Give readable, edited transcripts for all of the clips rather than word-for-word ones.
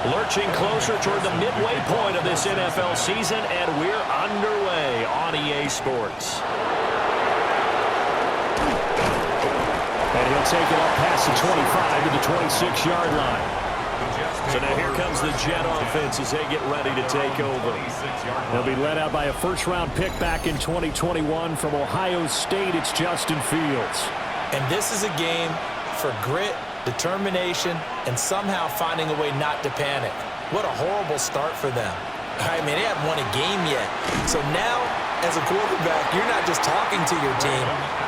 Lurching closer toward the midway point of this NFL season, and we're underway on EA Sports. And he'll take it up past the 25 to the 26-yard line. So now here comes the Jet offense as they get ready to take over. They'll be led out by a first-round pick back in 2021 from Ohio State. It's Justin Fields. And this is a game for grit, determination, and somehow finding a way not to panic. What a horrible start for them. I mean, they haven't won a game yet. So now, as a quarterback, you're not just talking to your team.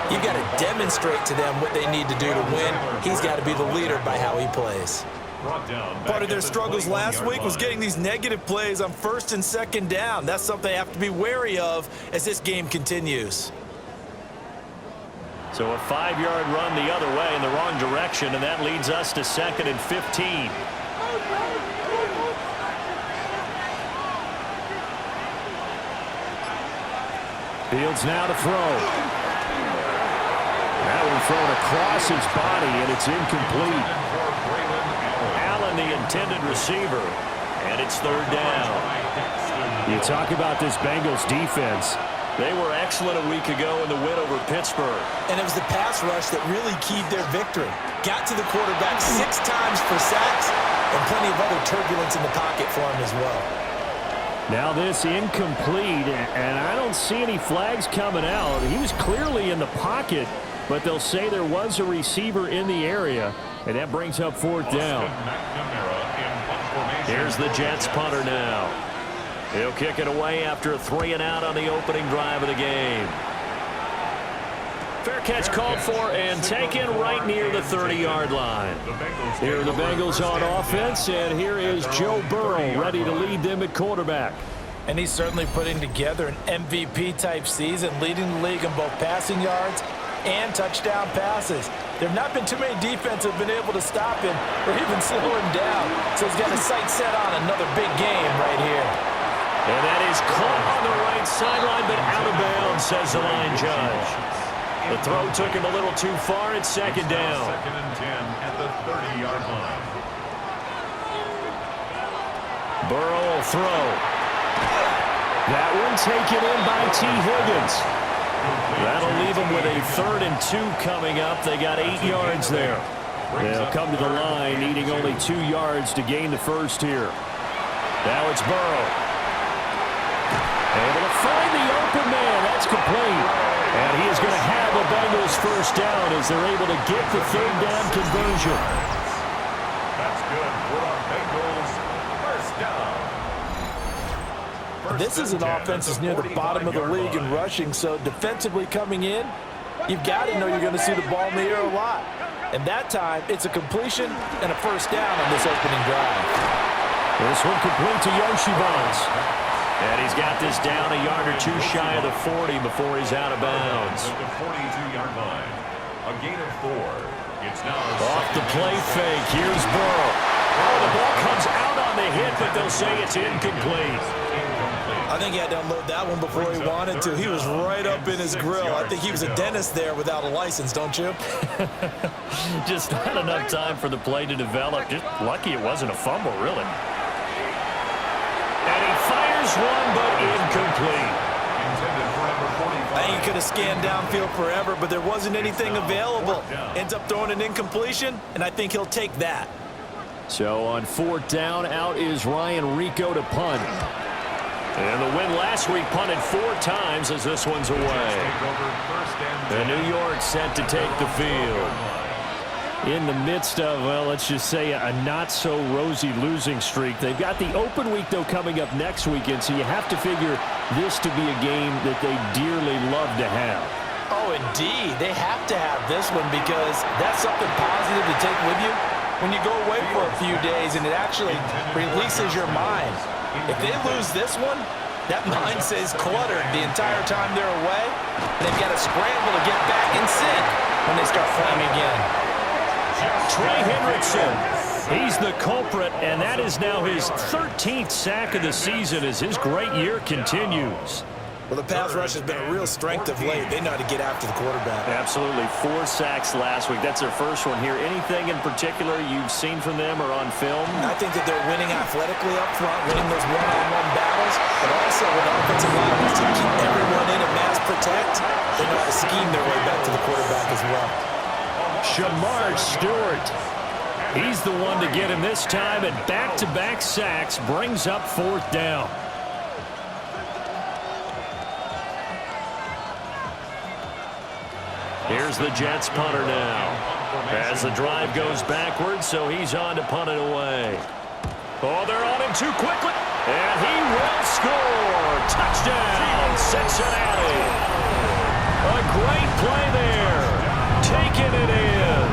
You've got to demonstrate to them what they need to do to win. He's got to be the leader by how he plays. Part of their struggles last week was getting these negative plays on first and second down. That's something they have to be wary of as this game continues. So a 5-yard run the other way in the wrong direction, and that leads us to 2nd and 15. Fields now to throw. That one thrown across his body, and it's incomplete. The intended receiver, and it's 3rd down. You talk about this Bengals defense. They were excellent a week ago in the win over Pittsburgh. And it was the pass rush that really keyed their victory. Got to the quarterback 6 times for sacks and plenty of other turbulence in the pocket for him as well. Now this incomplete, and I don't see any flags coming out. He was clearly in the pocket, but they'll say there was a receiver in the area, and that brings up 4th down. Here's the Jets punter now. He'll kick it away after a 3-and-out on the opening drive of the game. Fair catch called for and taken right near the 30-yard line. Here are the Bengals on offense, and here is Joe Burrow ready to lead them at quarterback. And he's certainly putting together an MVP-type season, leading the league in both passing yards and touchdown passes. There have not been too many defenses that have been able to stop him or even slow him down. So he's got his sights set on another big game right here. And that is caught on the right sideline, but out of bounds, says the line judge. The throw took him a little too far. It's 2nd down. 2nd and 10 at the 30-yard line. Burrow will throw. That one taken in by T. Higgins. That'll leave them with a 3rd and 2 coming up. They got 8 yards there. They'll come to the line, needing only 2 yards to gain the first here. Now it's Burrow. Able to find the open man. That's complete. And he is going to have the Bengals first down as they're able to get the 3rd down conversion. That's good for our Bengals first down. This is an offense that's near the bottom of the league in rushing, so defensively coming in, you've got to know you're going to see the ball in the air a lot. And that time, it's a completion and a first down on this opening drive. This one complete to Iosivas. And he's got this down a yard or 2 shy of the 40 before he's out of bounds. At the 42-yard line, a gain of 4. It's now off the play fake. Here's Burrow. Oh, the ball comes out on the hit, but they'll say it's incomplete. I think he had to unload that one before he wanted to. He was right up in his grill. I think he was a dentist there without a license, don't you? Just not enough time for the play to develop. Just lucky it wasn't a fumble, really. And he fires one, but incomplete. I think he could have scanned downfield forever, but there wasn't anything available. Ends up throwing an incompletion, and I think he'll take that. So on 4th down, out is Ryan Rico to punt. And the win last week punted 4 times as this one's away. And New York set to take the field. In the midst of, well, let's just say a not-so-rosy losing streak. They've got the open week, though, coming up next weekend, so you have to figure this to be a game that they dearly love to have. Oh, indeed. They have to have this one because that's something positive to take with you when you go away for a few days, and it actually releases your mind. If they lose this one, that mind stays cluttered the entire time they're away. They've got to scramble to get back in sync when they start playing again. Trey Hendrickson, he's the culprit, and that is now his 13th sack of the season as his great year continues. Well, the pass rush has been a real strength of late. They know how to get after the quarterback. Absolutely. 4 sacks last week. That's their first one here. Anything in particular you've seen from them or on film? I think that they're winning athletically up front, winning those one-on-one battles, but also with offensive line to keep everyone in and mass protect. They know how to scheme their way back to the quarterback as well. Marr Stewart. He's the one to get him this time, and back-to-back sacks brings up 4th down. Here's the Jets punter now. As the drive goes backwards, so he's on to punt it away. Oh, they're on him too quickly. And he will score. Touchdown, Cincinnati. A great play there. Taking it in.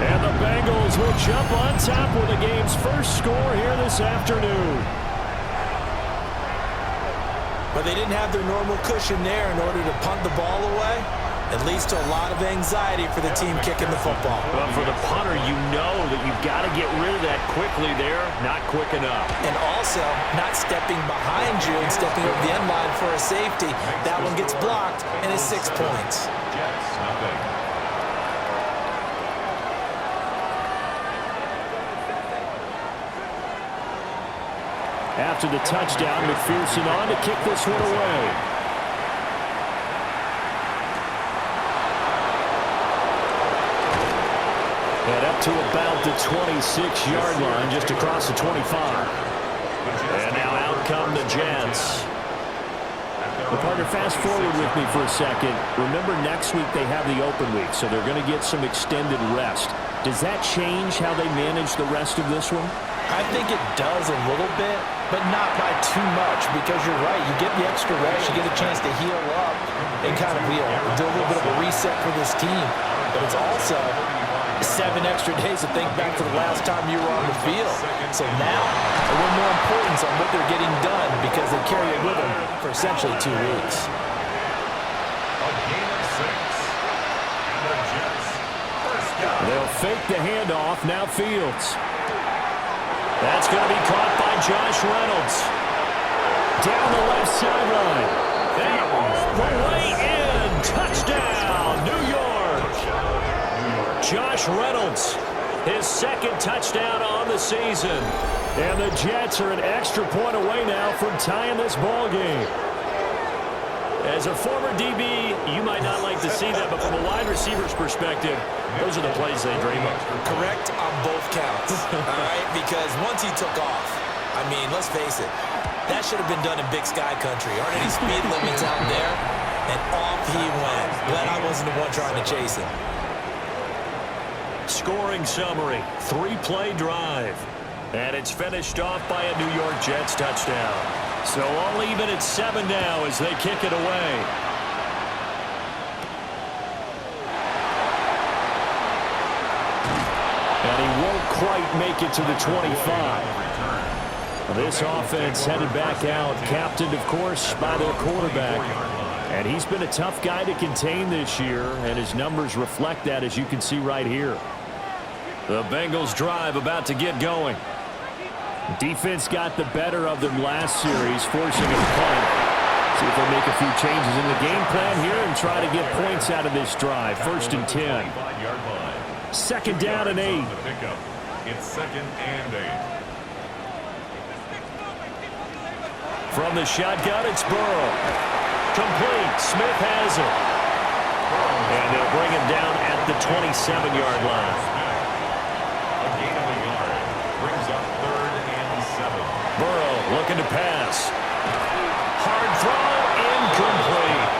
And the Bengals will jump on top with the game's first score here this afternoon. But they didn't have their normal cushion there in order to punt the ball away. It leads to a lot of anxiety for the team kicking the football. But for the punter, you know that you've got to get rid of that quickly there. Not quick enough. And also, not stepping behind you and stepping over the end line for a safety. That one gets blocked, and it's 6 points. Jets, nothing. After the touchdown, McPherson on to kick this one away. And up to about the 26-yard line, just across the 25. And now out come the Jets. The partner, fast forward with me for a second. Remember, next week they have the open week, so they're going to get some extended rest. Does that change how they manage the rest of this one? I think it does a little bit, but not by too much, because you're right. You get the extra rest. You get a chance to heal up and kind of do a little bit of a reset for this team. But it's also 7 extra days to think back to the last time you were on the field. So now, a little more importance on what they're getting done because they carry it with them for essentially 2 weeks. A gain of 6. And the Jets, first down. They'll fake the handoff. Now Fields. That's going to be caught by Josh Reynolds. Down the left sideline. And all the way in. Touchdown, New York. Josh Reynolds, his 2nd touchdown on the season. And the Jets are an extra point away now from tying this ball game. As a former DB, you might not like to see that, but from a wide receiver's perspective, those are the plays they dream of. Correct on both counts, all right? Because once he took off, I mean, let's face it, that should have been done in Big Sky country. Aren't any speed limits out there? And off he went. Glad I wasn't the one trying to chase him. Scoring summary, 3-play drive. And it's finished off by a New York Jets touchdown. So all even at 7 now as they kick it away. And he won't quite make it to the 25. This offense headed back out, captained, of course, by their quarterback. And he's been a tough guy to contain this year, and his numbers reflect that, as you can see right here. The Bengals drive about to get going. Defense got the better of them last series, forcing a punt. See if they make a few changes in the game plan here and try to get points out of this drive. 1st and 10. 2nd down and 8. It's 2nd and 8. From the shotgun, it's Burrow. Complete. Smith has it. And they'll bring him down at the 27-yard line. A gain of a yard. Brings up 3rd and 7. Burrow looking to pass. Hard throw, incomplete.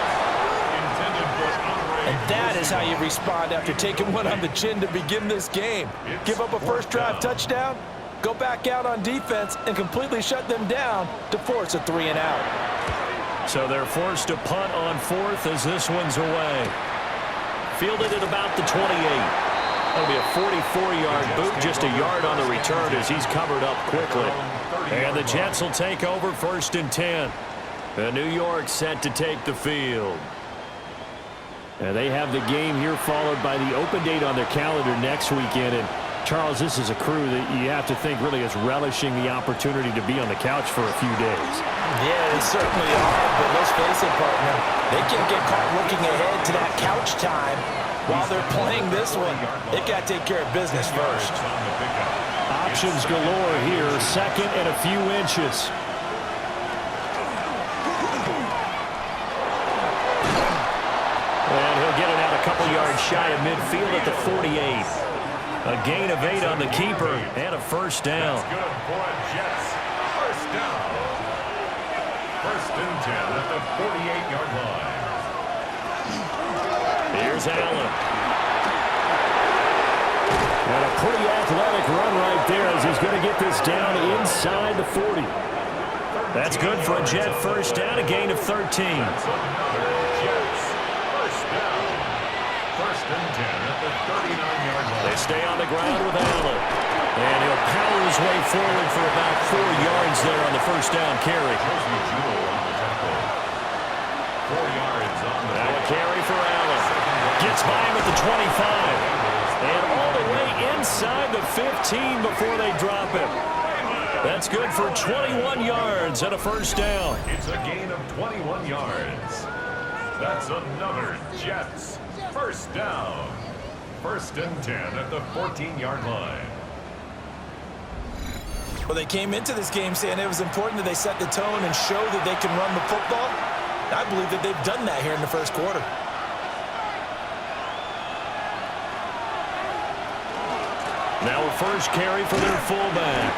Intended for Andre. And that is how you respond after taking one on the chin to begin this game. Give up a first drive touchdown, go back out on defense, and completely shut them down to force a 3 and out. So they're forced to punt on 4th as this one's away. Fielded at about the 28. That'll be a 44-yard boot, just a yard on the return as he's covered up quickly. And the Jets will take over 1st and 10. The New York set to take the field. And they have the game here followed by the open date on their calendar next weekend. And Charles, this is a crew that you have to think really is relishing the opportunity to be on the couch for a few days. Yeah, they certainly are, but let's face it, partner. They can't get caught looking ahead to that couch time while they're playing this one. They've got to take care of business first. Options galore here, second and a few inches. And he'll get it out a couple yards shy of midfield at the 48. A gain of 8 on the keeper and a first down. That's good for Jets. First down. First and 10 at the 48-yard line. Here's Allen. And a pretty athletic run right there as he's going to get this down inside the 40. That's good for a Jet first down, a gain of 13. That's another Jets. First down. First and 10 at the 39-yard line. They stay on the ground with Allen. And he'll power his way forward for about 4 yards there on the first down carry. 4 yards on the now a carry for Allen. Gets by him at the 25. And all the way inside the 15 before they drop him. That's good for 21 yards and a first down. It's a gain of 21 yards. That's another Jets. First down. First and 10 at the 14-yard line. Well, they came into this game saying it was important that they set the tone and show that they can run the football. I believe that they've done that here in the first quarter. Now a first carry for their fullback.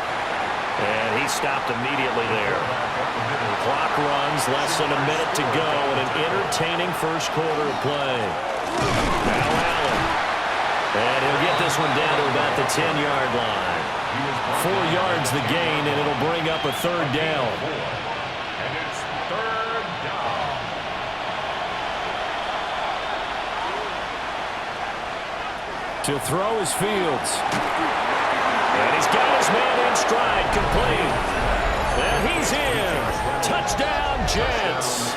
And he stopped immediately there. Clock runs, less than a minute to go in an entertaining first quarter of play. Now Allen. And he'll get this one down to about the 10-yard line. 4 yards the gain, and it'll bring up a third down. And it's third down. To throw is Fields. And he's got his man in stride, complete. And he's in. Touchdown, Jets.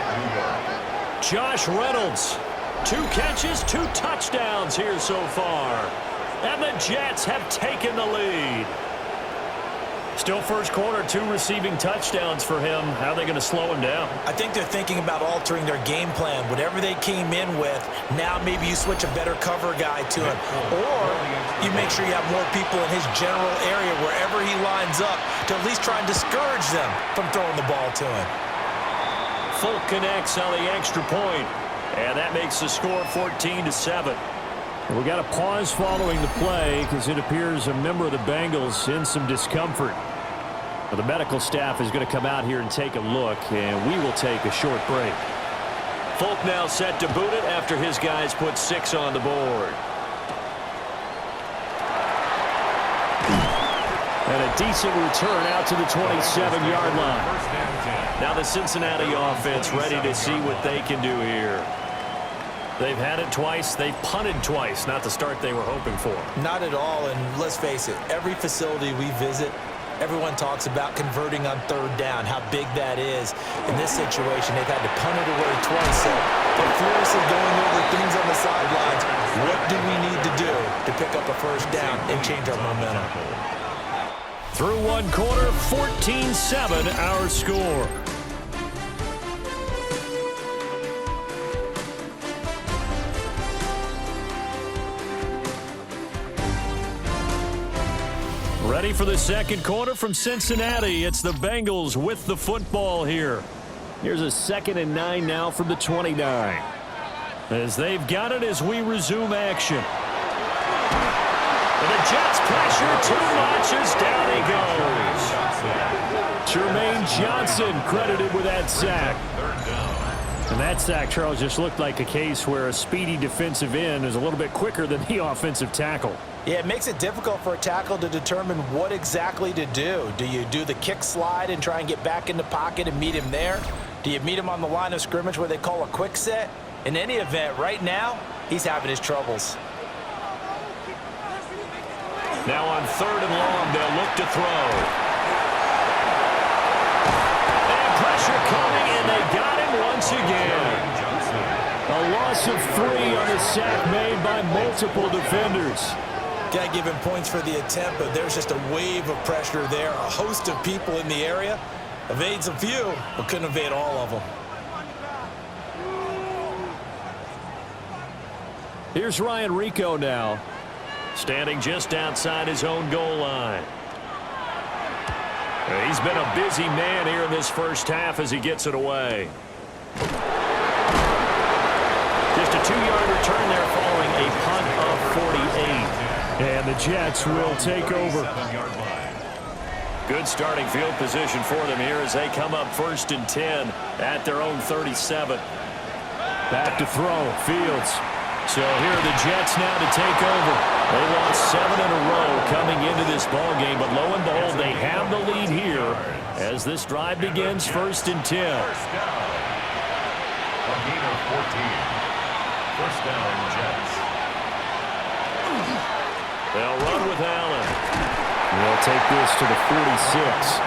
Josh Reynolds. 2 catches, 2 touchdowns here so far. And the Jets have taken the lead. Still first quarter, 2 receiving touchdowns for him. How are they going to slow him down? I think they're thinking about altering their game plan. Whatever they came in with, now maybe you switch a better cover guy to him. Or you make sure you have more people in his general area wherever he lines up to at least try and discourage them from throwing the ball to him. Full connects on the extra point. And that makes the score 14-7. We got a pause following the play because it appears a member of the Bengals in some discomfort. Well, the medical staff is going to come out here and take a look, and we will take a short break. Folk now set to boot it after his guys put 6 on the board. And a decent return out to the 27-yard line. Now the Cincinnati offense ready to see what they can do here. They've had it twice. They've punted twice. Not the start they were hoping for. Not at all, and let's face it, every facility we visit, everyone talks about converting on third down, how big that is. In this situation, they've had to punt it away twice, so they're furiously going over things on the sidelines. What do we need to do to pick up a first down and change our momentum? Through 1 quarter, 14-7 our score. Ready for the second quarter from Cincinnati. It's the Bengals with the football here. Here's a 2nd and 9 now from the 29. As they've got it as we resume action. And the Jets pressure too much as down he goes. Jermaine Johnson credited with that sack. And that sack, Charles, just looked like a case where a speedy defensive end is a little bit quicker than the offensive tackle. Yeah, it makes it difficult for a tackle to determine what exactly to do. Do you do the kick slide and try and get back in the pocket and meet him there? Do you meet him on the line of scrimmage where they call a quick set? In any event, right now, he's having his troubles. Now on 3rd and long, they'll look to throw. And pressure coming, and they got him once again. A loss of 3 on a sack made by multiple defenders. Got to give him points for the attempt, but there's just a wave of pressure there. A host of people in the area. Evades a few, but couldn't evade all of them. Here's Ryan Rico now, standing just outside his own goal line. He's been a busy man here in this first half as he gets it away. Just a 2-yard return there following a punt of 48. And the Jets will take over. Good starting field position for them here as they come up 1st and 10 at their own 37. Back to throw, Fields. So here are the Jets now to take over. They lost 7 in a row coming into this ballgame, but lo and behold, they have the lead here as this drive begins 1st and 10. First down. A gain of 14. First down, Jets. They'll run with Allen. They'll take this to the 46.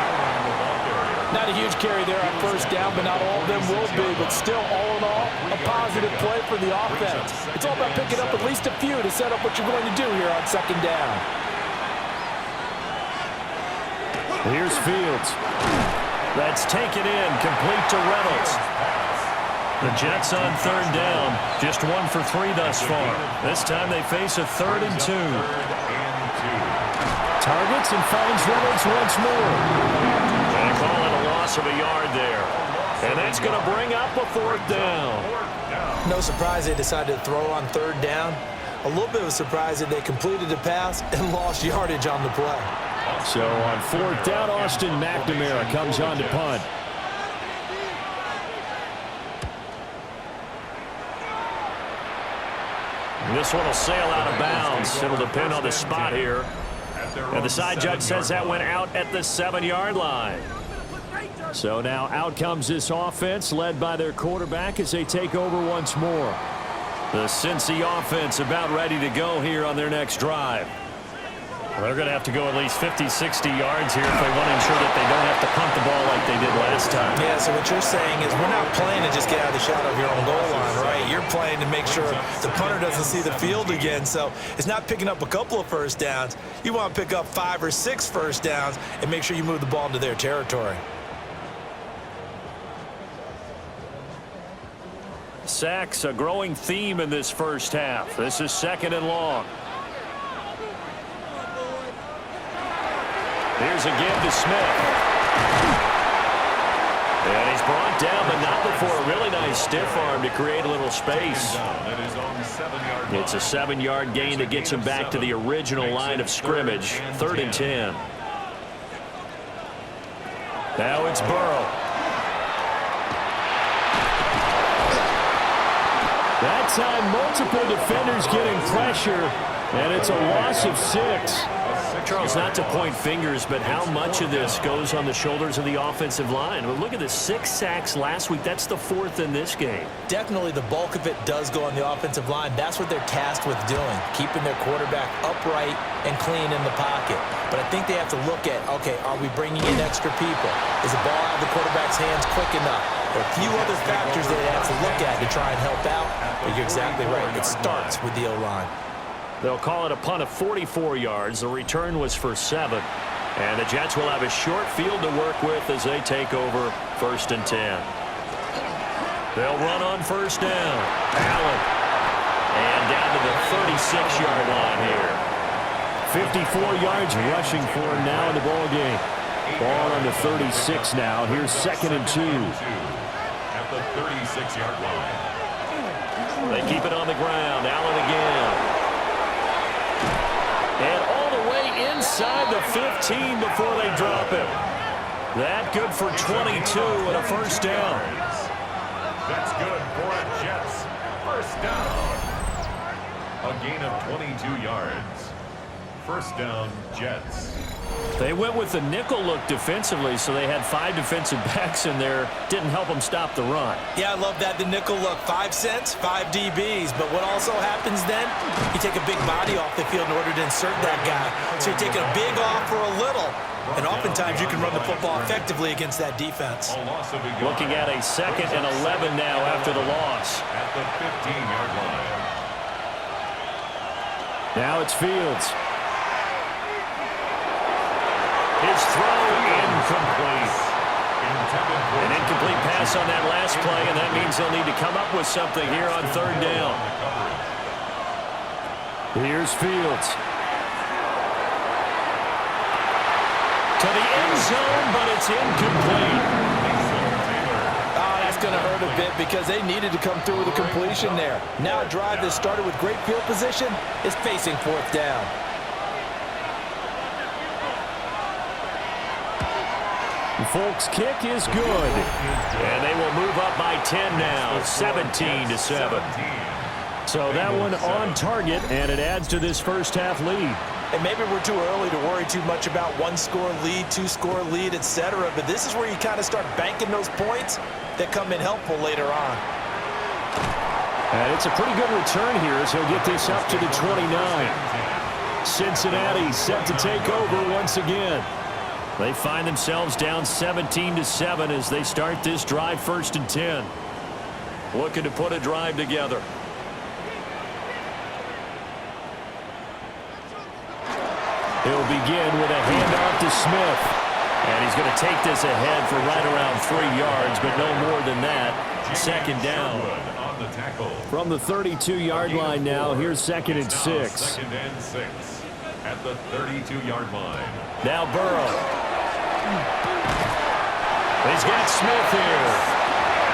Not a huge carry there on first down, but not all of them will be. But still, all in all, a positive play for the offense. It's all about picking up at least a few to set up what you're going to do here on 2nd down. Here's Fields. That's taken in, complete to Reynolds. The Jets on 3rd down, just 1 for 3 thus far. This time they face a 3rd and 2. Targets and finds Reynolds once more. They call it a loss of a yard there. And that's going to bring up a 4th down. No surprise they decided to throw on 3rd down. A little bit of a surprise that they completed the pass and lost yardage on the play. So on 4th down, Austin McNamara comes on to punt. This one will sail out of bounds. It'll depend on the spot here. And the side judge says that went out at the 7-yard line. So now out comes this offense led by their quarterback as they take over once more. The Cincy offense about ready to go here on their next drive. They're going to have to go at least 50, 60 yards here if they want to ensure that they don't have to punt the ball like they did last time. Yeah, so what you're saying is we're not playing to just get out of the shadow of your own goal line, right? You're playing to make sure the punter doesn't see the field again. So it's not picking up a couple of first downs. You want to pick up 5 or 6 first downs and make sure you move the ball into their territory. Sacks, a growing theme in this first half. This is 2nd and long. Here's a give to Smith. And he's brought down, but not before a really nice stiff arm to create a little space. It's a 7-yard gain that gets him back to the original line of scrimmage. 3rd and 10. Now it's Burrow. That time, multiple defenders getting pressure, and it's a loss of 6. Charles, not to point fingers, but how much of this goes on the shoulders of the offensive line? Well, look at the 6 sacks last week. That's the 4th in this game. Definitely the bulk of it does go on the offensive line. That's what they're tasked with doing, keeping their quarterback upright and clean in the pocket. But I think they have to look at, okay, are we bringing in extra people? Is the ball out of the quarterback's hands quick enough? There are a few other factors they have to look at to try and help out. But you're exactly right. It starts with the O-line. They'll call it a punt of 44 yards. The return was for 7. And the Jets will have a short field to work with as they take over 1st and 10. They'll run on 1st down. Allen. And down to the 36-yard line here. 54 yards rushing for him now in the ballgame. Ball on the 36 now. Here's 2nd and 2. At the 36-yard line. They keep it on the ground. Allen again. And all the way inside the 15 before they drop him. That good for 22 and a 1st down. That's good for a Jets. 1st down. A gain of 22 yards. 1st down, Jets. They went with the nickel look defensively, so they had 5 defensive backs in there. Didn't help them stop the run. Yeah, I love that. The nickel look, 5 cents, 5 DBs. But what also happens then, you take a big body off the field in order to insert that guy. So you're taking a big off for a little. And oftentimes you can run the football effectively against that defense. Looking at a 2nd and 11 now after the loss. At the 15-yard line. Now it's Fields. His throw incomplete. An incomplete pass on that last play, and that means they'll need to come up with something here on third down. Here's Fields. To the end zone, but it's incomplete. That's going to hurt a bit because they needed to come through with a completion there. Now a drive that started with great field position is facing fourth down. Folks' kick is good. And they will move up by 10 now, 17-7. So that one on target, and it adds to this first half lead. And maybe we're too early to worry too much about one-score lead, two-score lead, etc. But this is where you kind of start banking those points that come in helpful later on. And it's a pretty good return here as he'll get this up to the 29. Cincinnati set to take over once again. They find themselves down 17-7 as they start this drive, 1st and 10. Looking to put a drive together. He'll begin with a handoff to Smith. And he's going to take this ahead for right around 3 yards, but no more than that. 2nd down. From the 32-yard line now, here's 2nd and 6. 2nd and 6 at the 32-yard line. Now Burrow. He's got Smith here.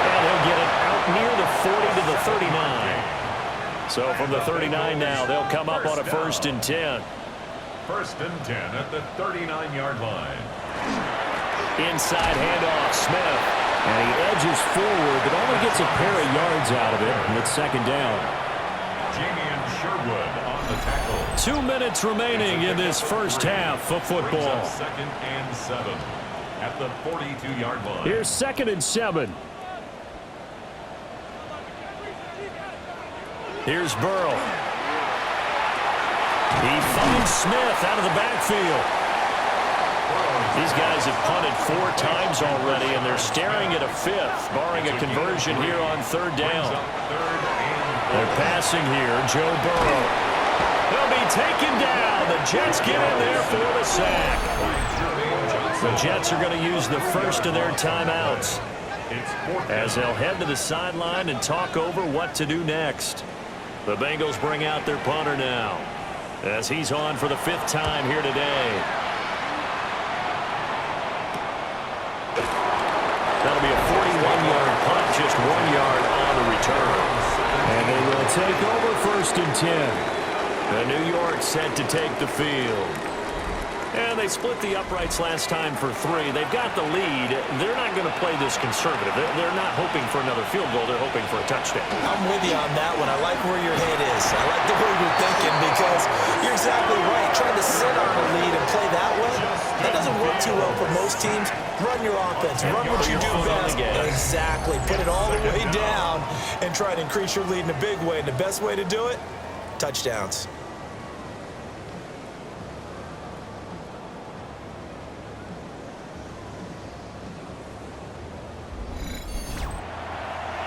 And he'll get it out near the 40 to the 39. So from the 39 now, they'll come up on a 1st and 10. 1st and 10 at the 39-yard line. Inside handoff, Smith. And he edges forward, but only gets a pair of yards out of it. And it's 2nd down. Jamie Sherwood on the tackle. 2 minutes remaining in this first half of football. 2nd and 7 at the 42-yard line. Here's 2nd and 7. Here's Burrow. He finds Smith out of the backfield. These guys have punted 4 times already, and they're staring at a 5th, barring a conversion here on 3rd down. They're passing here, Joe Burrow. He'll be taken down. The Jets get in there for the sack. The Jets are going to use the first of their timeouts as they'll head to the sideline and talk over what to do next. The Bengals bring out their punter now, as he's on for the 5th time here today. That'll be a 41-yard punt, just 1 yard on the return. And they will take over 1st and 10. The New York set to take the field. And they split the uprights last time for 3. They've got the lead. They're not going to play this conservative. They're not hoping for another field goal. They're hoping for a touchdown. I'm with you on that one. I like where your head is. I like the way you're thinking because you're exactly right. Trying to sit on a lead and play that way, that doesn't work too well for most teams. Run your offense. Run what you do best. Exactly. Put it all the way down and try to increase your lead in a big way. And the best way to do it, touchdowns.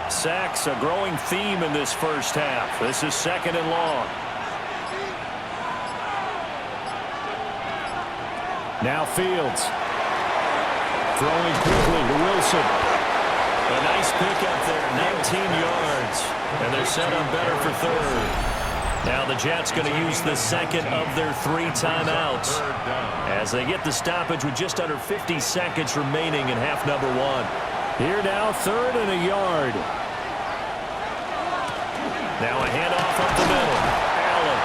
Sacks, a growing theme in this first half. This is 2nd and long. Now Fields. Throwing quickly to Wilson. A nice pick up there, 19 yards. And they're set up better for 3rd. Now the Jets going to use the 2nd of their 3 timeouts as they get the stoppage with just under 50 seconds remaining in half number 1. Here now, 3rd and a yard. Now a handoff up the middle. Allen.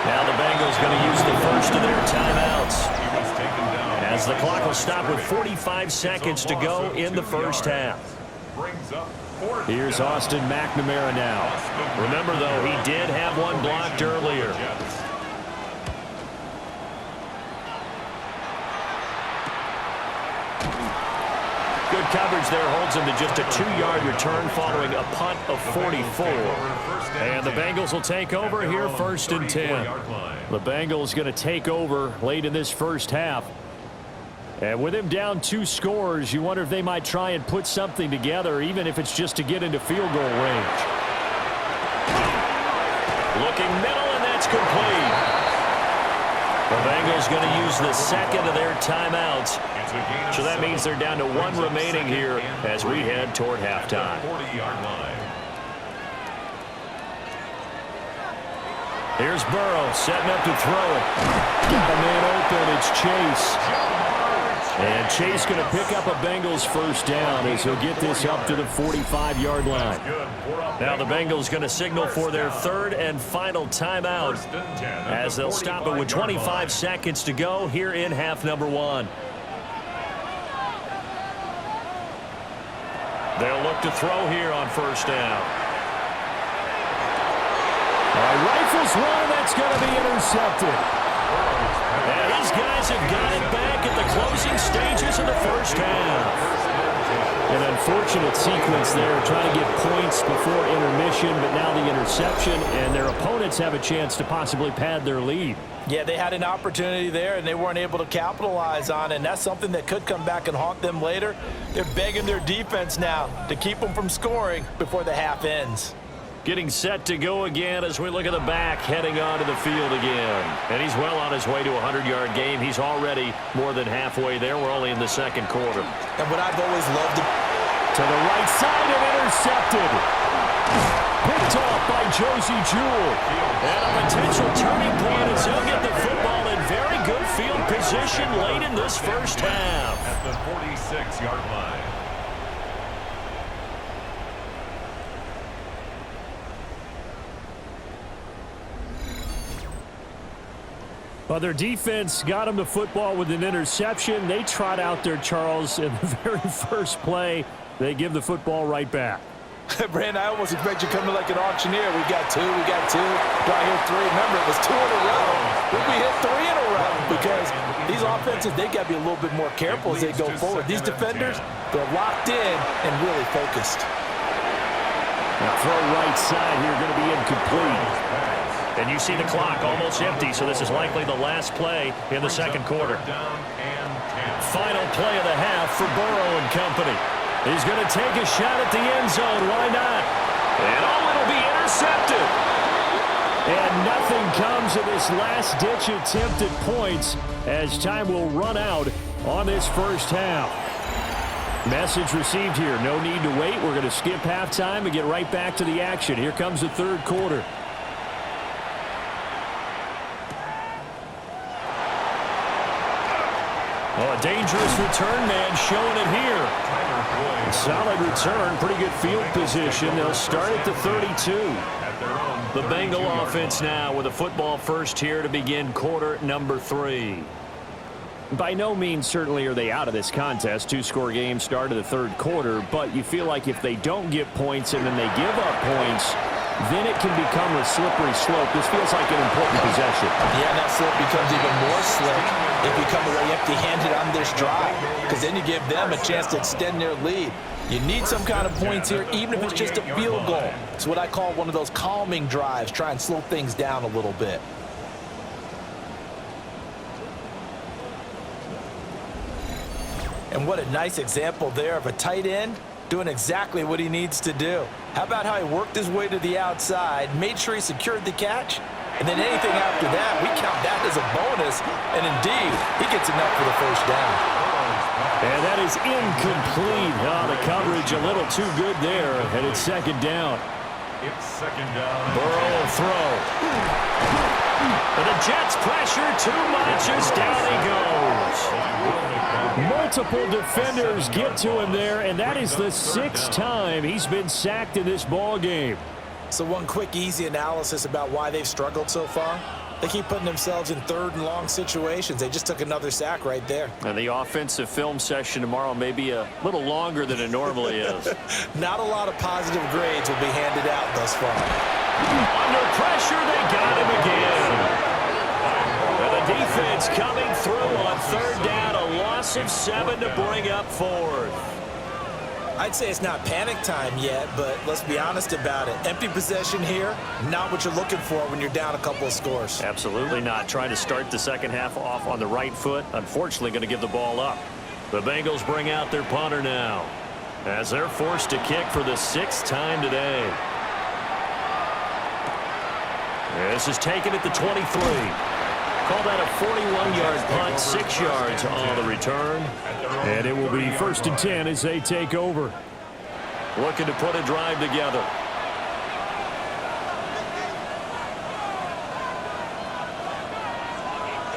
Now the Bengals going to use the first of their timeouts as the clock will stop with 45 seconds to go in the first half. Here's Austin McNamara now. Remember, though, he did have one blocked earlier. Good coverage there holds him to just a 2-yard return following a punt of 44. And the Bengals will take over here 1st and 10. The Bengals going to take over late in this first half. And with him down 2 scores, you wonder if they might try and put something together, even if it's just to get into field goal range. Looking middle, and that's complete. The Bengals going to use the second of their timeouts. So that means they're down to one remaining here as we head toward halftime. 40-yard line. Here's Burrow setting up to throw it. Got a man open. It's Chase. And Chase going to pick up a Bengals first down as he'll get this up to the 45-yard line. Now the Bengals going to signal for their third and final timeout as they'll stop it with 25 seconds to go here in half number one. They'll look to throw here on first down. Rifles one, and that's going to be intercepted. And these guys have got it back at the closing stages of the first half. An unfortunate sequence there, trying to get points before intermission, but now the interception, and their opponents have a chance to possibly pad their lead. Yeah, they had an opportunity there, and they weren't able to capitalize on it, and that's something that could come back and haunt them later. They're begging their defense now to keep them from scoring before the half ends. Getting set to go again as we look at the back, heading onto the field again. And he's well on his way to a 100-yard game. He's already more than halfway there. We're only in the second quarter. And what I've always loved... To the right side and intercepted. Picked off by Josie Jewell. And a potential turning point as he'll get the football in very good field position late in this first half. At the 46-yard line. Well, their defense got him the football with an interception. They trot out there, Charles, in the very first play. They give the football right back. Brandon, I almost expect you coming like an auctioneer. We got two. Do I hear three? Remember, it was two in a row. We hit three in a row because these offenses, they got to be a little bit more careful as they go forward. These defenders, they're locked in and really focused. Now throw right side here, going to be incomplete. And you see the clock almost empty, so this is likely the last play in the second quarter. Final play of the half for Burrow and company. He's going to take a shot at the end zone. Why not? And it'll be intercepted. And nothing comes of this last-ditch attempt at points as time will run out on this first half. Message received here. No need to wait. We're going to skip halftime and get right back to the action. Here comes the third quarter. Oh, a dangerous return man showing it here. Solid return, pretty good field position. They'll start at the 32. The Bengal offense now with a football first here to begin quarter number 3. By no means certainly are they out of this contest. Two-score game start of the third quarter, but you feel like if they don't get points and then they give up points, then it can become a slippery slope. This feels like an important possession. Yeah, and that slope becomes even more slick if you come away empty-handed on this drive, because then you give them a chance to extend their lead. You need some kind of points here, even if it's just a field goal. It's what I call one of those calming drives. Try and slow things down a little bit. And what a nice example there of a tight end doing exactly what he needs to do. How about how he worked his way to the outside, made sure he secured the catch, and then anything after that, we count that as a bonus, and indeed, he gets enough for the first down. And that is incomplete. Oh, the coverage a little too good there, and it's second down. It's second down. Burrow will throw. And the Jets pressure too much as down he goes. Multiple defenders get to him there, and that is the 6th time he's been sacked in this ball game. So one quick, easy analysis about why they've struggled so far. They keep putting themselves in third and long situations. They just took another sack right there. And the offensive film session tomorrow may be a little longer than it normally is. Not a lot of positive grades will be handed out thus far. Under pressure, they got him again. And the defense coming through on third down, a loss of 7 to bring up fourth. I'd say it's not panic time yet, but let's be honest about it. Empty possession here, not what you're looking for when you're down a couple of scores. Absolutely not. Trying to start the second half off on the right foot. Unfortunately, going to give the ball up. The Bengals bring out their punter now as they're forced to kick for the 6th time today. This is taken at the 23. Call that a 41-yard punt, 6 yards on the return. And it will be 1st and 10 as they take over. Looking to put a drive together.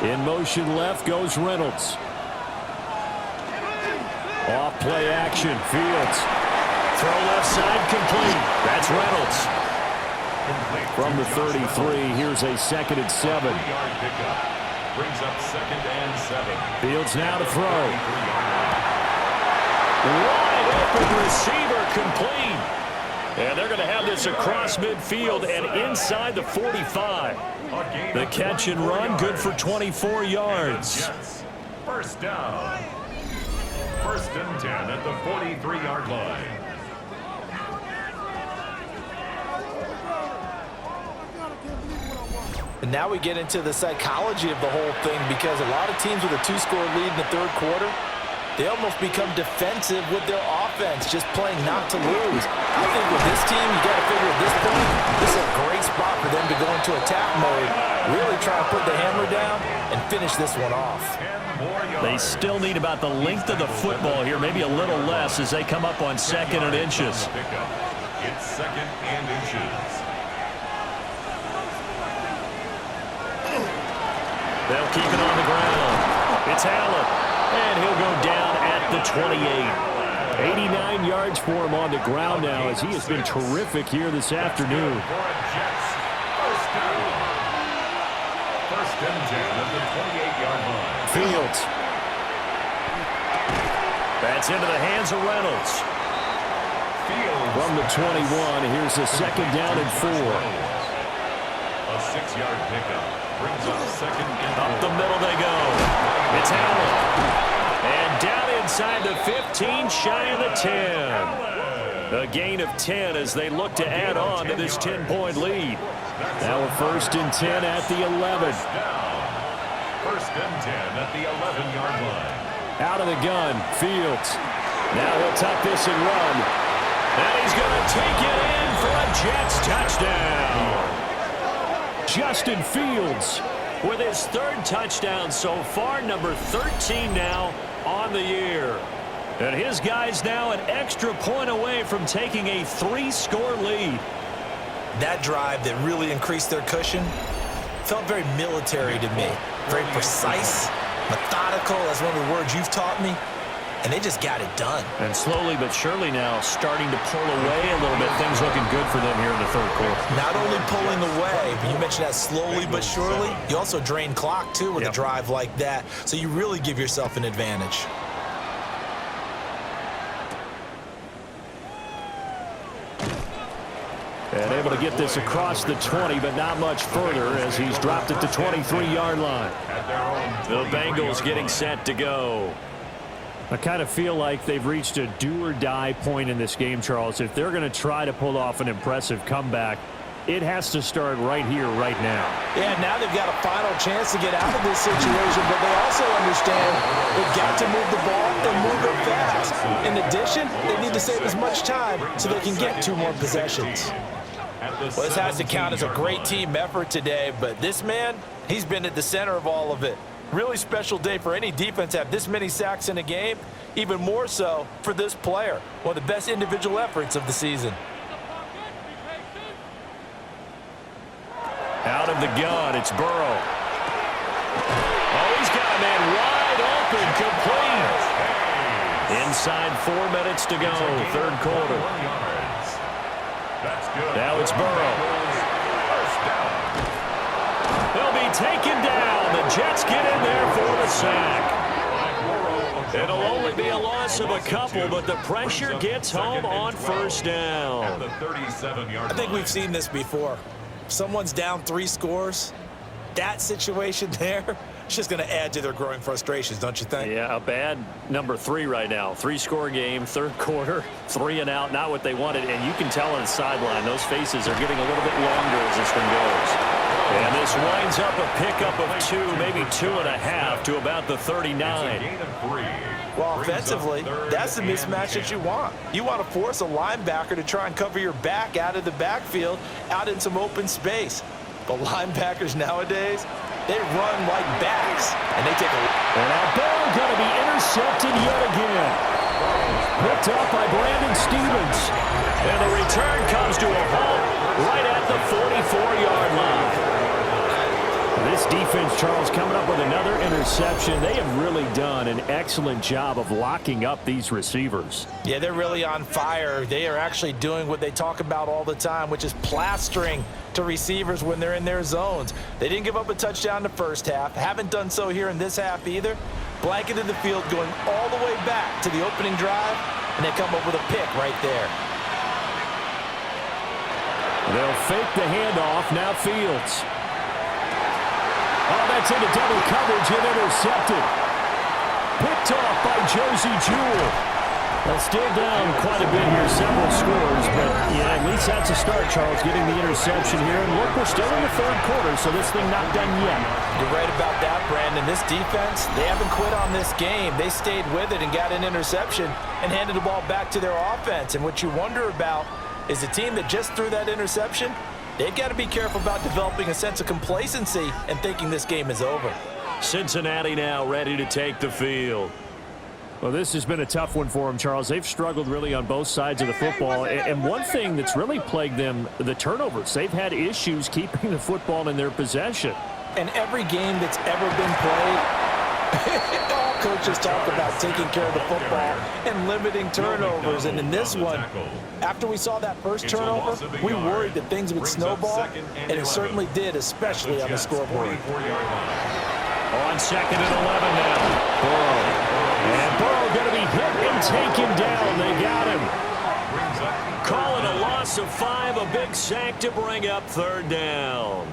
In motion left goes Reynolds. Off play action, Fields. Throw left side, complete. That's Reynolds. From the 33, here's a 2nd and 7. Brings up 2nd and 7. Fields now to throw. Wide open receiver, complete. And they're going to have this across midfield and inside the 45. The catch and run, good for 24 yards. First down. 1st and 10 at the 43-yard line. And now we get into the psychology of the whole thing, because a lot of teams with a 2-score lead in the 3rd quarter, they almost become defensive with their offense, just playing not to lose. I think with this team, you got to figure at this point, this is a great spot for them to go into attack mode, really try to put the hammer down and finish this one off. They still need about the length of the football here, maybe a little less as they come up on 2nd and inches. It's 2nd and inches. They'll keep it on the ground. It's Allen, and he'll go down at the 28. 89 yards for him on the ground now, as he has been terrific here this afternoon. First and 10 at the 28-yard line. Fields. That's into the hands of Reynolds. From the 21, here's a 2nd down and 4. A 6-yard pickup. Brings up 2nd and Up the middle they go. It's Allen. And down inside the 15, shy of the 10. A gain of 10 as they look to add on to this 10-point lead. Now a 1st and 10 at the 11. 1st and 10 at the 11-yard line. Out of the gun, Fields. Now he'll tuck this and run. And he's going to take it in for a Jets touchdown. Justin Fields With his 3rd touchdown so far, number 13 now on the year. And his guys now an extra point away from taking a 3-score lead. That drive that really increased their cushion felt very military to me. Very precise, methodical, that's one of the words you've taught me. And they just got it done. And slowly but surely now starting to pull away a little bit. Things looking good for them here in the 3rd quarter. Not only pulling away, but you mentioned that slowly but surely. You also drain clock, too, with a drive like that. So you really give yourself an advantage. And able to get this across the 20, but not much further as he's dropped at the 23-yard line. The Bengals getting set to go. I kind of feel like they've reached a do-or-die point in this game, Charles. If they're going to try to pull off an impressive comeback, it has to start right here, right now. Yeah, now they've got a final chance to get out of this situation, but they also understand they've got to move the ball and move it fast. In addition, they need to save as much time so they can get 2 more possessions. Well, this has to count as a great team effort today, but this man, he's been at the center of all of it. Really special day for any defense to have this many sacks in a game, even more so for this player. One of the best individual efforts of the season. Out of the gun, it's Burrow. Oh, he's got a man wide open, complete. Inside 4 minutes to go, 3rd quarter. Now it's Burrow. He'll be taken down. The Jets get in there for the sack. It'll only be a loss of a couple, but the pressure gets home on 1st down. I think we've seen this before. Someone's down 3 scores. That situation there, it's just going to add to their growing frustrations, don't you think? Yeah, a bad number 3 right now. 3-score game, 3rd quarter, 3 and out, not what they wanted. And you can tell on the sideline, those faces are getting a little bit longer as this one goes. And this winds up a pickup of 2, maybe 2.5 to about the 39. Well, offensively, that's the mismatch that you want. You want to force a linebacker to try and cover your back out of the backfield, out in some open space. But linebackers nowadays, They run like backs, and they take a... And now Burrow going to be intercepted yet again. Picked up by Brandon Stevens. And the return comes to a halt right at the 44-yard line. This defense, Charles, coming up with another interception. They have really done an excellent job of locking up these receivers. Yeah, they're really on fire. They are actually doing what they talk about all the time, which is plastering to receivers when they're in their zones. They didn't give up a touchdown in the first half. Haven't done so here in this half either. Blanketed the field going all the way back to the opening drive, and they come up with a pick right there. They'll fake the handoff. Now Fields. Oh, that's into double coverage and intercepted. Picked off by Josie Jewell. Well, still down quite a bit here, several scores, but yeah, at least that's a start, Charles, getting the interception here. And look, we're still in the third quarter, so this thing not done yet. You're right about that, Brandon. This defense, they haven't quit on this game. They stayed with it and got an interception and handed the ball back to their offense. And what you wonder about is the team that just threw that interception, they've got to be careful about developing a sense of complacency and thinking this game is over. Cincinnati now ready to take the field. Well, this has been a tough one for them, Charles. They've struggled really on both sides of the football. And one thing that's really plagued them, the turnovers. They've had issues keeping the football in their possession. And every game that's ever been played, all coaches talk about taking care of the football and limiting turnovers. And in this one, after we saw that first turnover, we worried that things would snowball, and it certainly did, especially on the scoreboard. On 2nd and 11 now. Burrow. And Burrow going to be hit and taken down. They got him. Call it a loss of 5, a big sack to bring up 3rd down.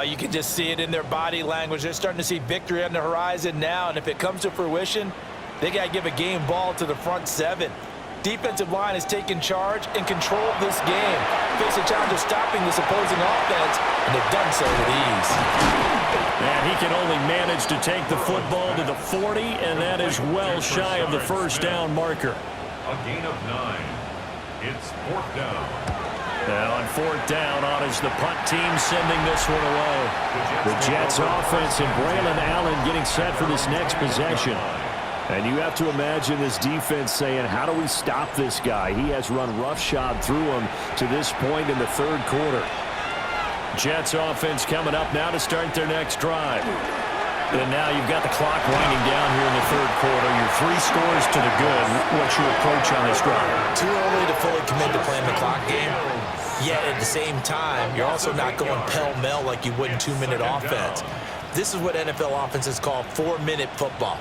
You can just see it in their body language. They're starting to see victory on the horizon now, and if it comes to fruition, they got to give a game ball to the front 7. Defensive line has taken charge and controlled this game. Face a challenge of stopping this opposing offense, and they've done so with ease. And he can only manage to take the football to the 40, and that is well shy of the first down marker. A gain of 9. It's 4th down. Now on 4th down, on is the punt team sending this one away. The Jets offense and Braylon Allen getting set for this next possession. And you have to imagine this defense saying, how do we stop this guy? He has run roughshod through him to this point in the 3rd quarter. Jets offense coming up now to start their next drive. And now you've got the clock winding down here in the 3rd quarter. You're 3 scores to the good. What's your approach on this drive? Too early to fully commit to playing the clock game. Yet at the same time, you're also not going pell-mell like you would in 2-minute offense. This is what NFL offenses call 4-minute football.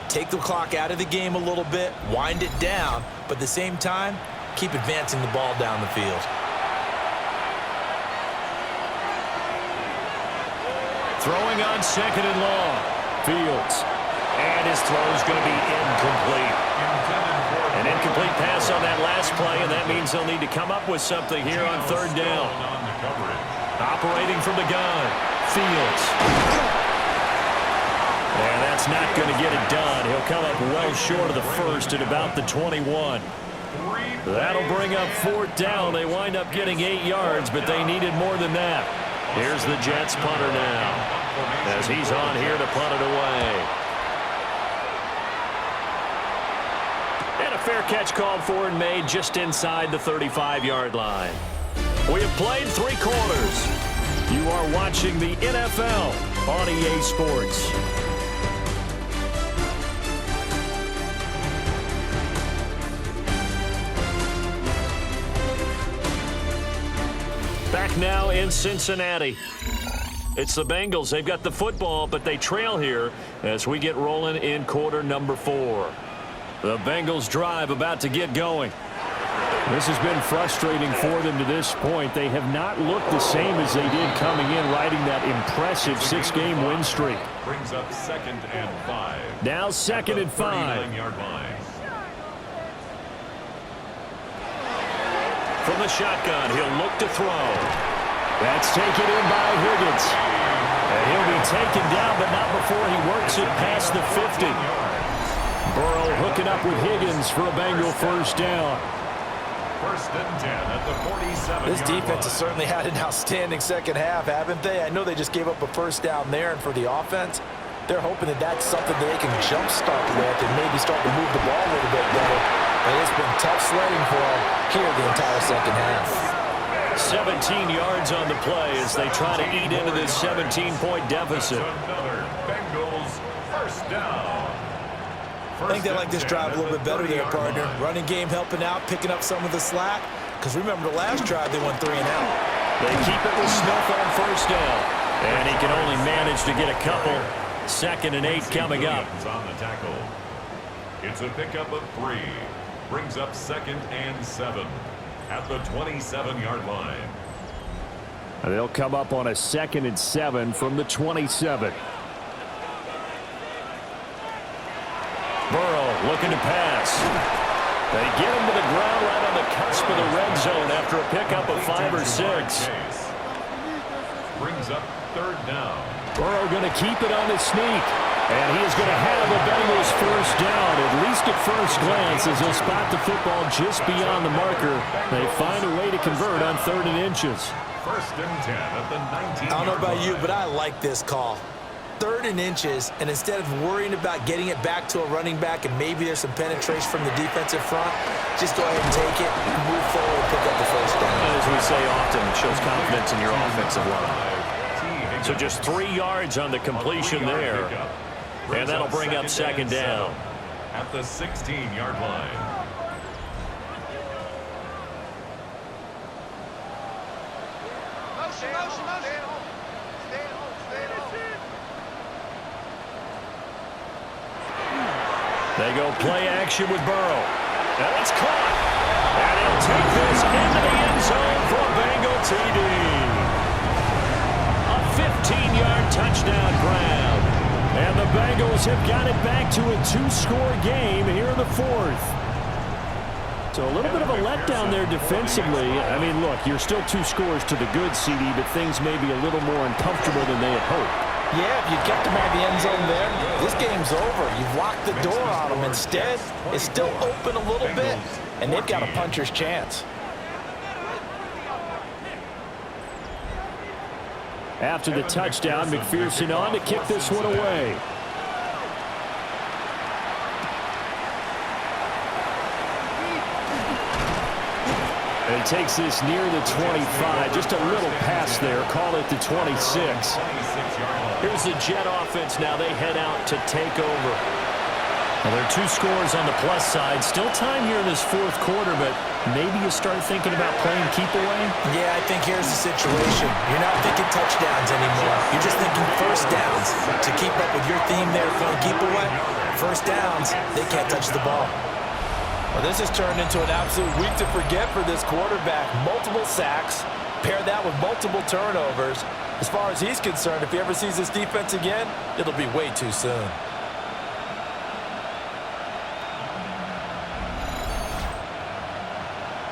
Take the clock out of the game a little bit, wind it down, but at the same time, keep advancing the ball down the field. Throwing on 2nd and long. Fields. And his throw is going to be incomplete. An incomplete pass on that last play, and that means they'll need to come up with something here on 3rd down. Operating from the gun. Fields. And that's not going to get it done. He'll come up well short of the first at about the 21. That'll bring up 4th down. They wind up getting 8 yards, but they needed more than that. Here's the Jets punter now, as he's on here to punt it away. And a fair catch called for and made just inside the 35-yard line. We have played 3 quarters. You are watching the NFL on EA Sports. Back now in Cincinnati. It's the Bengals. They've got the football, but they trail here as we get rolling in quarter number 4. The Bengals drive about to get going. This has been frustrating for them to this point. They have not looked the same as they did coming in, riding that impressive 6-game win streak. Brings up 2nd and 5. Now 2nd and 5. 39-yard line. From the shotgun, he'll look to throw. That's taken in by Higgins. And he'll be taken down, but not before he works it past the 50. Burrow hooking up with Higgins for a Bengal first down. First and 10 at the 47. This defense has certainly had an outstanding second half, haven't they? I know they just gave up a first down there, and for the offense, they're hoping that that's something that they can jumpstart with and maybe start to move the ball a little bit better. But it's been tough sledding for them here the entire second half. 17 yards on the play as they try to eat into this 17-point deficit. Another Bengals first down. I think they like this drive a little bit better there, partner. Running game helping out, picking up some of the slack. Because remember the last drive, they went 3 and out. They keep it with Smith on first down. And he can only manage to get a couple. 2nd and 8 coming up. On the tackle. It's a pickup of 3. Brings up 2nd and 7 at the 27-yard line. They'll come up on a 2nd and 7 from the 27. Burrow looking to pass. They get him to the ground right on the cusp of the red zone after a pickup of 5 or 6. Brings up 3rd down. Burrow going to keep it on the sneak. And he is going to have the Bengals first down, at least at first glance, as they'll spot the football just beyond the marker. They find a way to convert on 3rd and inches. First and 10 at the 19. I don't know about you, but I like this call. 3rd and inches, and instead of worrying about getting it back to a running back and maybe there's some penetration from the defensive front, just go ahead and take it, move forward, and pick up the first down. And as we say often, it shows confidence in your offensive line. So just 3 yards on the completion there. And that'll bring up 2nd down. At the 16-yard line. They go play action with Burrow. And it's caught. And he'll take this into the end zone for a Bengal TD. A 15-yard touchdown grab. And the Bengals have got it back to a 2-score game here in the 4th. So a little bit of a letdown there defensively. I mean, look, you're still 2 scores to the good, CD, but things may be a little more uncomfortable than they had hoped. Yeah, if you kept them out of the end zone there, this game's over. You've locked the door on them. Instead, it's still open a little bit, and they've got a puncher's chance. After the touchdown, McPherson on to kick this one away. And he takes this near the 25. Just a little pass there. Call it the 26. Here's the Jet offense now. They head out to take over. Well, there are 2 scores on the plus side. Still time here in this 4th quarter, but maybe you start thinking about playing keep away? Yeah, I think here's the situation. You're not thinking touchdowns anymore. You're just thinking first downs. To keep up with your theme there, playing keep away, first downs, they can't touch the ball. Well, this has turned into an absolute week to forget for this quarterback. Multiple sacks, pair that with multiple turnovers. As far as he's concerned, if he ever sees this defense again, it'll be way too soon.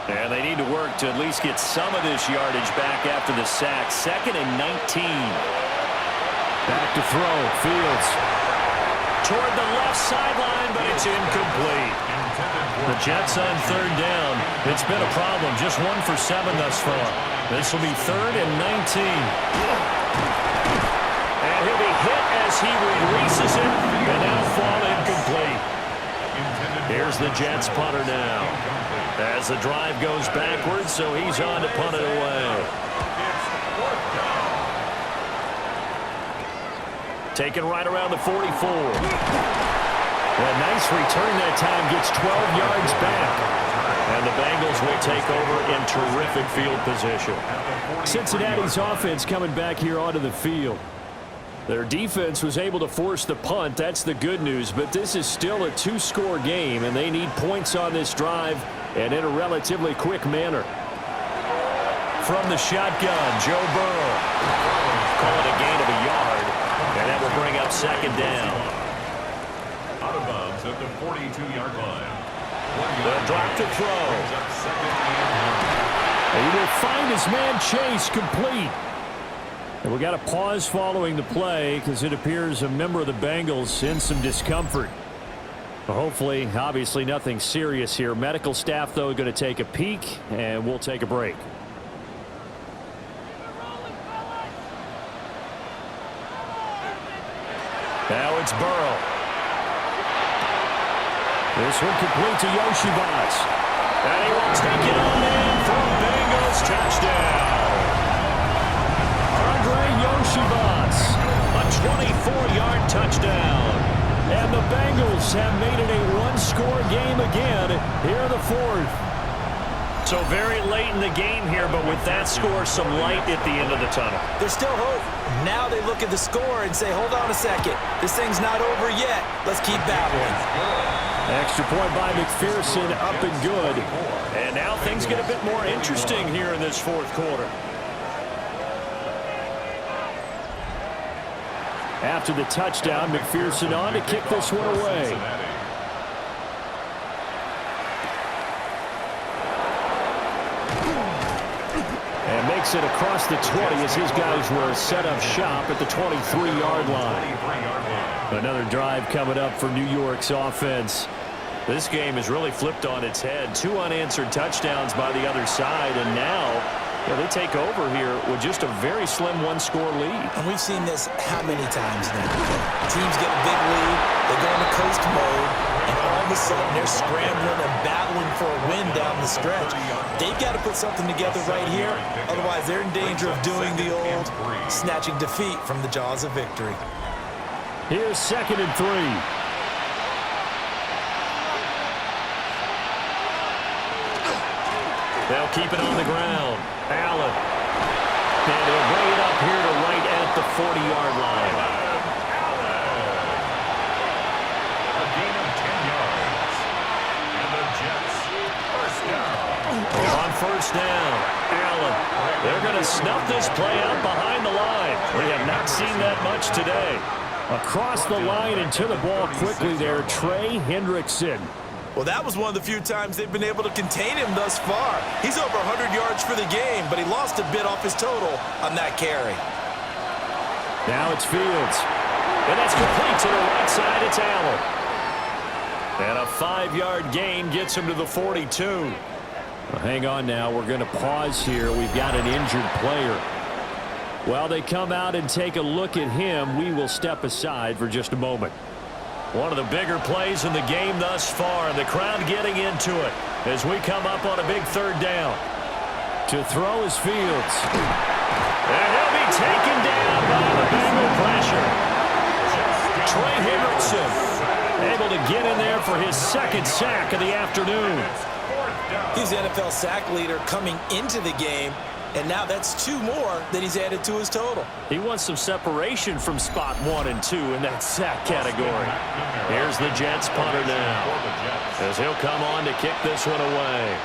And they need to work to at least get some of this yardage back after the sack. 2nd and 19. Back to throw. Fields. Toward the left sideline, but it's incomplete. The Jets on 3rd down. It's been a problem. Just 1 for 7 thus far. This will be 3rd and 19. And he'll be hit as he releases it. And now fall incomplete. Here's the Jets punter now. As the drive goes backwards, so he's on to punt it away. Taken right around the 44. Well, nice return that time. Gets 12 yards back. And the Bengals will take over in terrific field position. Cincinnati's offense coming back here onto the field. Their defense was able to force the punt. That's the good news. But this is still a 2-score game, and they need points on this drive and in a relatively quick manner. From the shotgun, Joe Burrow. Call it a gain of a yard, and that will bring up 2nd down. Out of bounds at the 42-yard line. They'll drop to throw. He will find his man Chase complete. And we got a pause following the play because it appears a member of the Bengals in some discomfort. Well, hopefully, obviously nothing serious here. Medical staff, though, going to take a peek, and we'll take a break. Now it's Burrow. This one complete to Iosivas. And he will take it on in for a Bengals touchdown. Iosivas, a 24-yard touchdown. And the Bengals have made it a one-score game again here in the fourth. So very late in the game here, but with that score, some light at the end of the tunnel. There's still hope. Now they look at the score and say, hold on a second. This thing's not over yet. Let's keep battling. Extra point by McPherson, up and good. And now things get a bit more interesting here in this fourth quarter. After the touchdown, McPherson on to kick this one away. And makes it across the 20 as his guys were set up shop at the 23-yard line. Another drive coming up for New York's offense. This game is really flipped on its head. 2 unanswered touchdowns by the other side, and now they take over here with just a very slim one-score lead. And we've seen this how many times now? Teams get a big lead, they go into coast mode, and all of a sudden they're scrambling and battling for a win down the stretch. They've got to put something together right here, otherwise they're in danger of doing the old snatching defeat from the jaws of victory. Here's 2nd and 3. They'll keep it on the ground. Allen. And they'll bring it up here to right at the 40-yard line. A gain of 10 yards. And the Jets, first down. On first down, Allen. They're going to snuff this play out behind the line. We have not seen that much today. Across the line and to the ball quickly there, Trey Hendrickson. Well, that was one of the few times they've been able to contain him thus far. He's over 100 yards for the game, but he lost a bit off his total on that carry. Now it's Fields. And that's complete to the right side. It's Allen. And a 5-yard gain gets him to the 42. Well, hang on now. We're going to pause here. We've got an injured player. While they come out and take a look at him, we will step aside for just a moment. One of the bigger plays in the game thus far, and the crowd getting into it as we come up on a big 3rd down. To throw is Fields. And he'll be taken down by the Bengal pressure. Trey Hendrickson able to get in there for his 2nd sack of the afternoon. He's the NFL sack leader coming into the game, and now that's 2 more that he's added to his total. He wants some separation from spot 1 and 2 in that sack category. Here's the Jets punter now, as he'll come on to kick this one away.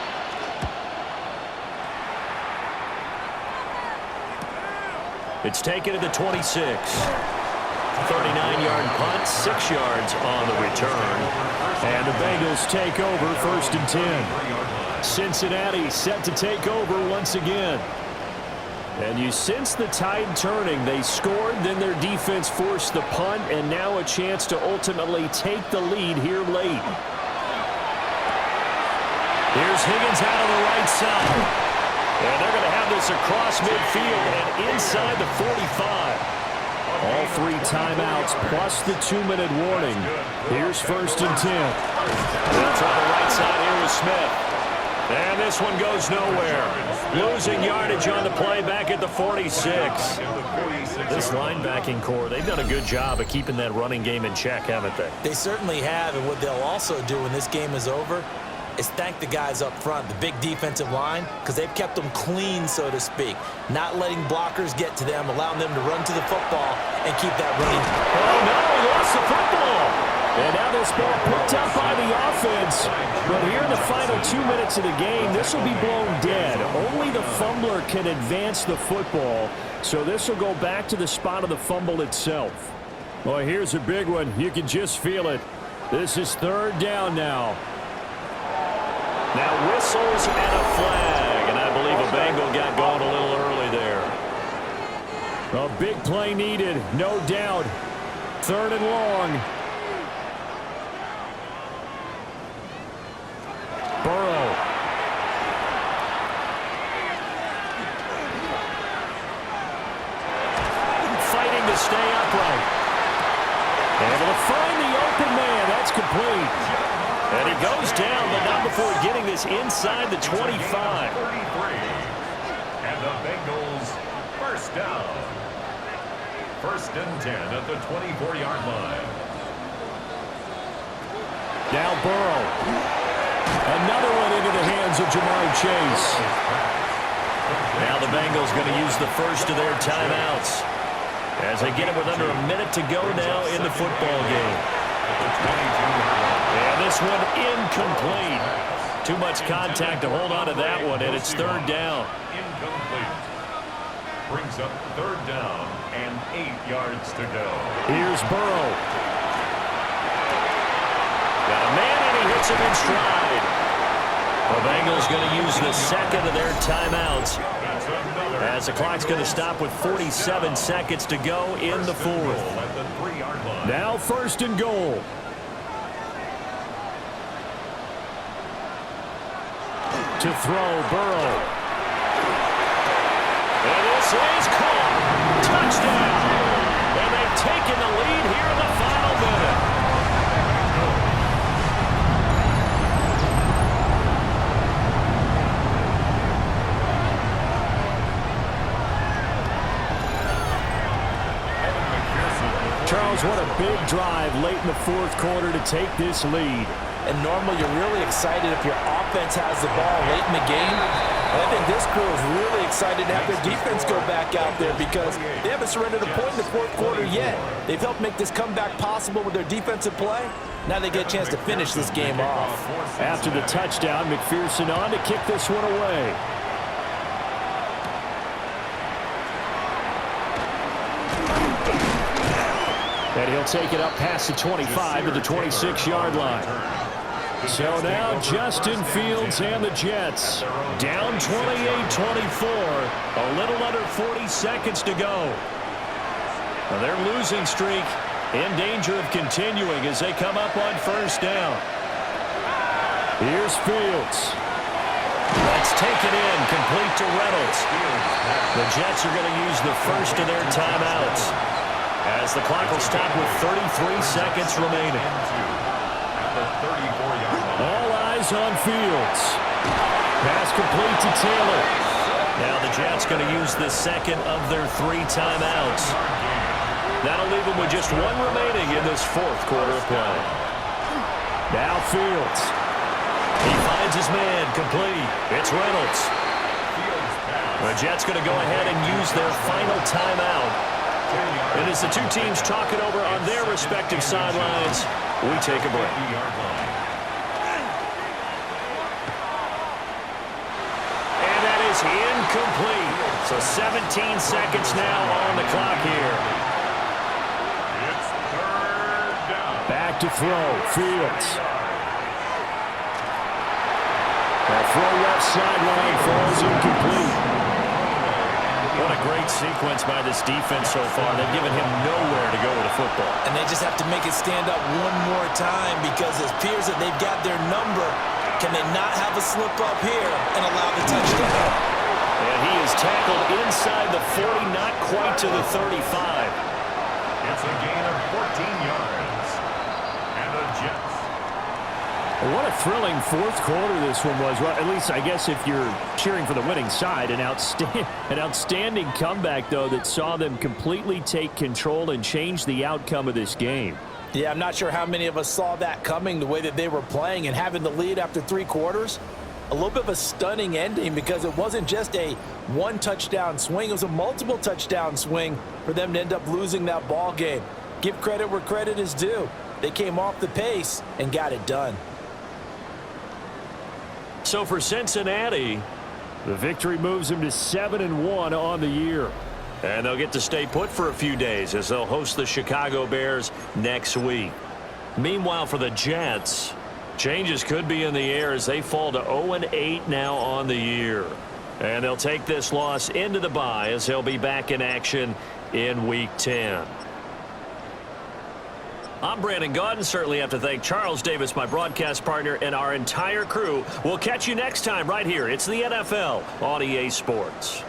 It's taken to the 26. 39-yard punt, 6 yards on the return. And the Bengals take over 1st and 10. Cincinnati set to take over once again. And you sense the tide turning. They scored, then their defense forced the punt, and now a chance to ultimately take the lead here late. Here's Higgins out on the right side. And they're going to have this across midfield and inside the 45. All 3 timeouts plus the 2-minute warning. Here's 1st and 10. That's on the right side here with Smith. And this one goes nowhere. Losing yardage on the play back at the 46. This linebacking core, they've done a good job of keeping that running game in check, haven't they? They certainly have, and what they'll also do when this game is over is thank the guys up front, the big defensive line, because they've kept them clean, so to speak. Not letting blockers get to them, allowing them to run to the football and keep that running. Oh, no, he lost the football. And now this ball picked up by the offense. But here in the final 2 minutes of the game, this will be blown dead. Only the fumbler can advance the football. So this will go back to the spot of the fumble itself. Well, here's a big one. You can just feel it. This is 3rd down now. Now whistles and a flag. And I believe a Bengal got going a little early there. A big play needed, no doubt. 3rd and long. Burrow. Fighting to stay upright. Able to find the open man. That's complete. And he goes down, but not before getting this inside the 25. 33. And the Bengals first down. First and 10 at the 24-yard line. Now Burrow. Another one into the hands of Jamar Chase. Now the Bengals going to use the first of their timeouts as they get it with under a minute to go now in the football game. And this one incomplete. Too much contact to hold on to that one, and it's third down. Incomplete. Brings up third down and 8 yards to go. Here's Burrow. Got a man, and he hits him in stride. The Bengals going to use the second of their timeouts as the clock's going to stop with 47 seconds to go in the fourth. At the 3-yard line. Now first and goal. To throw, Burrow. And this is caught. Touchdown. And they've taken the lead here in the final minute. Charles, what a big drive late in the fourth quarter to take this lead. And normally you're really excited if your offense has the ball late in the game. And I think this crew is really excited to have their defense go back out there because they haven't surrendered a point in the fourth quarter yet. They've helped make this comeback possible with their defensive play. Now they get a chance to finish this game off. After the touchdown, McPherson on to kick this one away. And he'll take it up past the 25 to the 26-yard line. So now Justin Fields and the Jets down 28-24. A little under 40 seconds to go. Now their losing streak in danger of continuing as they come up on first down. Here's Fields. That's taken in, complete to Reynolds. The Jets are going to use the first of their timeouts as the clock will stop with 33 seconds remaining. All eyes on Fields. Pass complete to Taylor. Now the Jets going to use the second of their 3 timeouts. That'll leave them with just one remaining in this fourth quarter of play. Now Fields. He finds his man, complete. It's Reynolds. The Jets going to go ahead and use their final timeout. And as the two teams talk it over on their respective sidelines, we take a break. And that is incomplete. So 17 seconds now on the clock here. It's third down. Back to throw, Fields. That throw left sideline falls incomplete. What a great sequence by this defense so far. They've given him nowhere to go with the football. And they just have to make it stand up one more time because it appears that they've got their number. Can they not have a slip up here and allow the touchdown? And he is tackled inside the 40, not quite to the 35. It's a gain of 14 yards. And the Jets. What a thrilling fourth quarter this one was. Well, at least I guess if you're cheering for the winning side, an outstanding comeback, though, that saw them completely take control and change the outcome of this game. Yeah, I'm not sure how many of us saw that coming, the way that they were playing and having the lead after 3 quarters. A little bit of a stunning ending because it wasn't just a one-touchdown swing. It was a multiple touchdown swing for them to end up losing that ball game. Give credit where credit is due. They came off the pace and got it done. So for Cincinnati, the victory moves them to 7-1 on the year. And they'll get to stay put for a few days as they'll host the Chicago Bears next week. Meanwhile, for the Jets, changes could be in the air as they fall to 0-8 now on the year. And they'll take this loss into the bye as they'll be back in action in Week 10. I'm Brandon Gaudin. Certainly have to thank Charles Davis, my broadcast partner, and our entire crew. We'll catch you next time right here. It's the NFL on EA Sports.